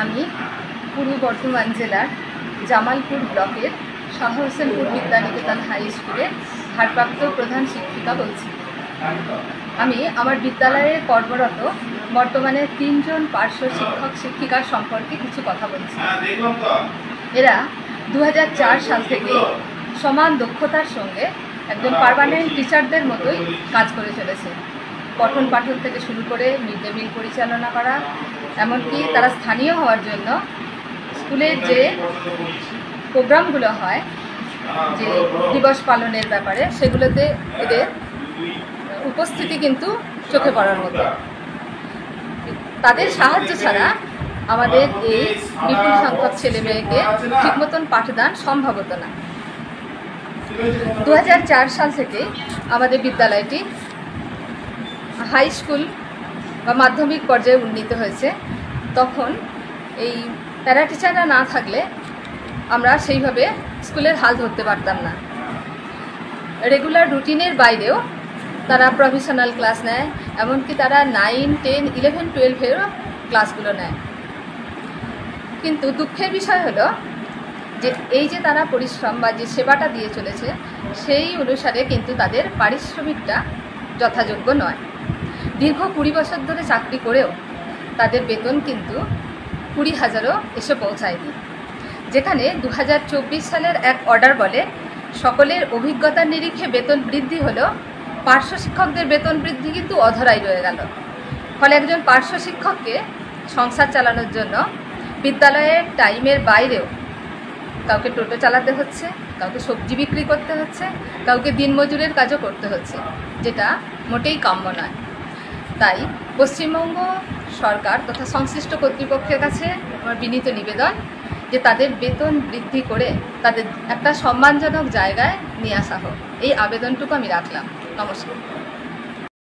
আমি পূর্ব বর্ধমান জেলার জামালপুর ব্লকের শাহ হোসেনপুর বিদ্যানিকেতন হাই স্কুলের ভারপ্রাপ্ত প্রধান শিক্ষিকা বলছি। আমি আমার বিদ্যালয়ে কর্মরত বর্তমানে 3 জন পার্শ্ব শিক্ষক শিক্ষিকার সম্পর্কে কিছু কথা বলছি। এরা 2004 সাল থেকে সমান দক্ষতার সঙ্গে একজন পার্মানেন্ট টিচারদের মতোই কাজ করে চলেছে। পঠন পাঠন থেকে শুরু করে মিড ডে মিল পরিচালনা করা, এমনকি তারা স্থানীয় হওয়ার জন্য স্কুলের যে প্রোগ্রামগুলো হয়, যে দিবস পালনের ব্যাপারে, সেগুলোতে এদের উপস্থিতি কিন্তু চোখে পড়ার মতো। তাদের সাহায্য ছাড়া আমাদের এই বিপুল সংখ্যক ছেলে মেয়েকে ঠিক মতন পাঠদান সম্ভব হতো না। 2004 সাল থেকে আমাদের বিদ্যালয়টি হাই স্কুল বা মাধ্যমিক পর্যায়ে উন্নীত হয়েছে। তখন এই প্যারা টিচাররা না থাকলে আমরা সেইভাবে স্কুলের হাল ধরতে পারতাম না। রেগুলার রুটিনের বাইরেও তারা প্রফেশনাল ক্লাস নেয়, এমনকি তারা 9, 10, 11, 12-এরও ক্লাসগুলো নেয়। কিন্তু দুঃখের বিষয় হলো যে এই যে তারা পরিশ্রম বা যে সেবাটা দিয়ে চলেছে, সেই অনুসারে কিন্তু তাদের পারিশ্রমিকটা যথাযোগ্য নয়। দীর্ঘ 20 বছর ধরে চাকরি করেও তাদের বেতন কিন্তু 20,000-ও এসে পৌঁছায়নি। যেখানে 2024 সালের এক অর্ডার বলে সকলের অভিজ্ঞতার নিরিখে বেতন বৃদ্ধি হলো, পার্শ্ব শিক্ষকদের বেতন বৃদ্ধি কিন্তু অধরাই রয়ে গেল। ফলে একজন পার্শ্ব শিক্ষককে সংসার চালানোর জন্য বিদ্যালয়ের টাইমের বাইরেও কাউকে টোটো চালাতে হচ্ছে, কাউকে সবজি বিক্রি করতে হচ্ছে, কাউকে দিনমজুরের কাজও করতে হচ্ছে, যেটা মোটেই কাম্য নয়। তাই পশ্চিমবঙ্গ সরকার তথা সংশ্লিষ্ট কর্তৃপক্ষের কাছে আমার বিনীত নিবেদন যে তাদের বেতন বৃদ্ধি করে তাদের একটা সম্মানজনক জায়গায় নিয়ে আসা হোক। এই আবেদনটুকু আমি রাখলাম। নমস্কার।